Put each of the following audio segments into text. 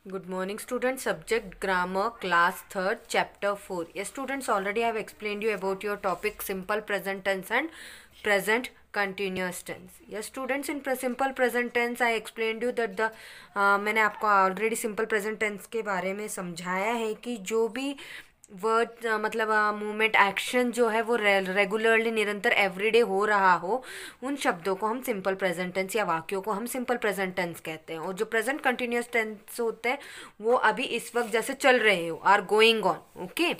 Good morning, students. Subject grammar, class 3rd, chapter 4. Yes, students, already I have explained you about your topic simple present tense and present continuous tense. Yes, students, in simple present tense I explained you that the मैंने आपको already simple present tense के बारे में समझाया है कि जो भी वर्ड मतलब मूवमेंट एक्शन जो है वो रेगुलरली निरंतर एवरीडे हो रहा हो, उन शब्दों को हम सिंपल प्रेजेंट टेंस या वाक्यों को हम सिंपल प्रेजेंट टेंस कहते हैं। और जो प्रेजेंट कंटिन्यूस टेंस होते हैं वो अभी इस वक्त जैसे चल रहे हो, are going on. Okay,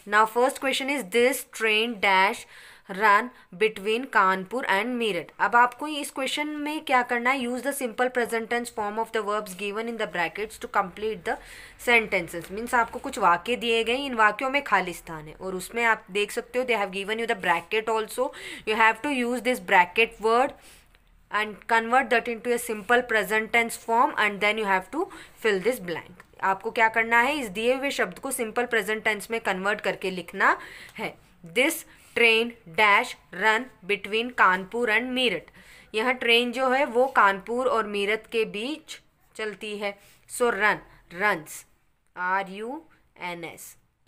now first question is this train dash run between Kanpur and Meerut. अब आपको इस क्वेश्चन में क्या करना है, use the simple present tense form of the verbs given in the brackets to complete the sentences. Means आपको कुछ वाक्य दिए गए, इन वाक्यों में खाली स्थान है और उसमें आप देख सकते हो they have given you the bracket also. You have to use this bracket word and convert that into a simple present tense form and then you have to fill this blank। आपको क्या करना है, इस दिए हुए शब्द को simple present tense में कन्वर्ट करके लिखना है। This train dash run between Kanpur and Meerut. यह ट्रेन जो है वो कानपुर और मीरठ के बीच चलती है। So run, runs, RUNS,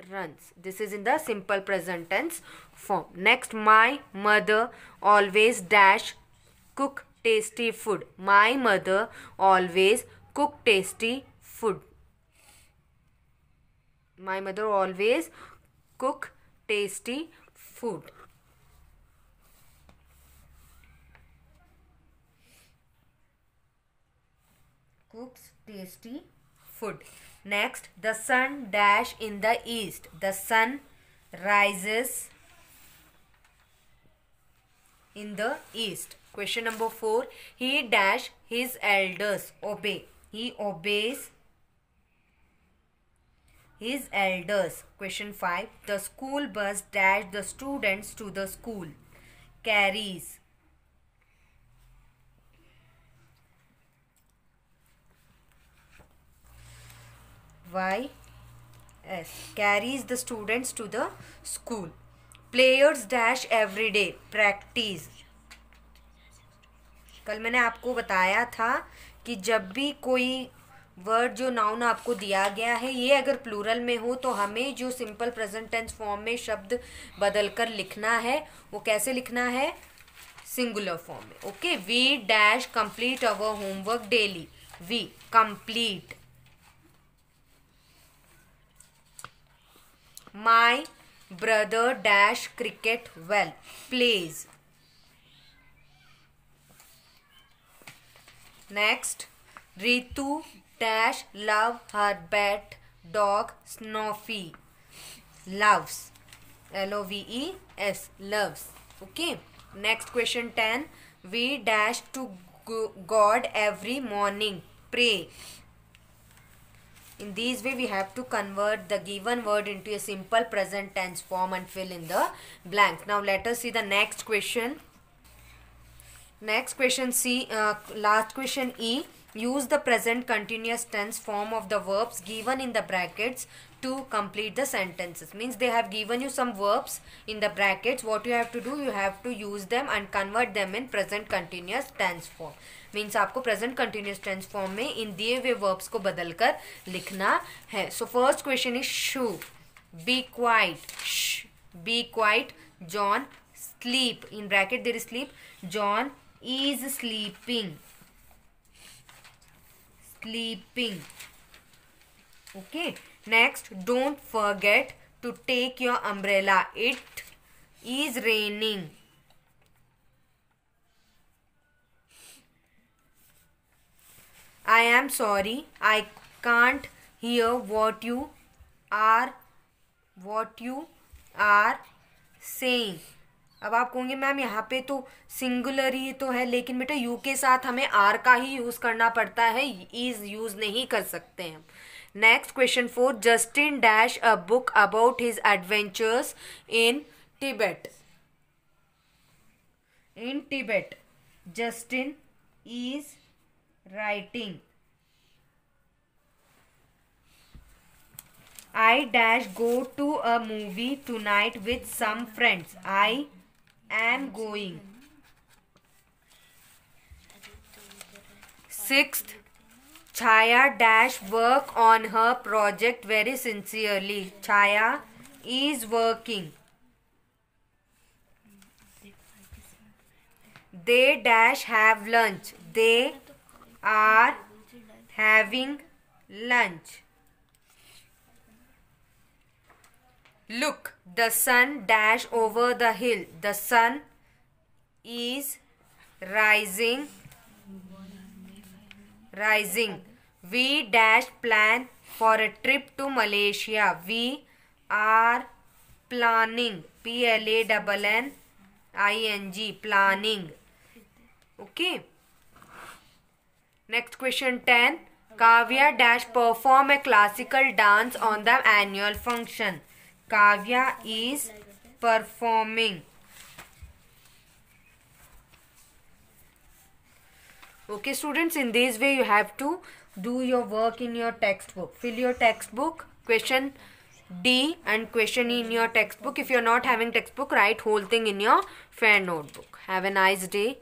runs. This is in the simple present tense form. Next, my mother always dash cook tasty food. My mother always cook tasty food. My mother always cook tasty food. Cooks tasty food. Next, the sun dash in the east. The sun rises in the east. Question number 4. He dash his elders obey. He obeys his elders. Question 5. The school bus dash the students to the school. Carries. YS. Carries the students to the school. Players dash every day. Practice. कल मैंने आपको बताया था कि जब भी कोई word जो नाउन आपको दिया गया है ये अगर प्लूरल में हो तो हमें जो सिंपल प्रेजेंट टेंस फॉर्म में शब्द बदलकर लिखना है वो कैसे लिखना है, सिंगुलर फॉर्म में। Okay, we dash complete our homework daily. We complete. My brother dash cricket well. Plays. Next, Ritu dash love her pet dog Snoopy. Loves. LOVES. Loves. Okay. Next question 10. We dash to God every morning. Pray. In this way we have to convert the given word into a simple present tense form and fill in the blanks. Now let us see the next question. Next question C, last question E. Use the present continuous tense form of the verbs given in the brackets to complete the sentences. Means they have given you some verbs in the brackets. What you have to do, you have to use them and convert them in present continuous tense form. Means आपको present continuous tense form में इन दिए हुए verbs को बदलकर लिखना है। So first question is shoo. Be quiet. Shh. Be quiet. John sleep. In bracket there is sleep. John is sleeping. Sleeping. Okay. Next, don't forget to take your umbrella. It is raining. I am sorry. I can't hear what you are saying. अब आप कहोगे ma'am यहाँ पे तो singular ही तो है, लेकिन बेटा यू के साथ हमें आर का ही यूज करना पड़ता है, इज यूज नहीं कर सकते हैं। Next question 4. Justin dash a book about his adventures in Tibet. In Tibet Justin is writing. I dash go to a movie tonight with some friends. I am going. 6th, Chaya dash work on her project very sincerely. Chaya is working. They dash have lunch. They are having lunch. Look, the sun dash over the hill. The sun is rising. We dash plan for a trip to Malaysia. We are planning. Planning. Planning. Okay. Next question 10. Kavya dash perform a classical dance on the annual function. Kavya is performing. Okay students, in this way you have to do your work in your textbook. Fill your textbook, question D and question E in your textbook. If you are not having textbook, write whole thing in your fair notebook. Have a nice day.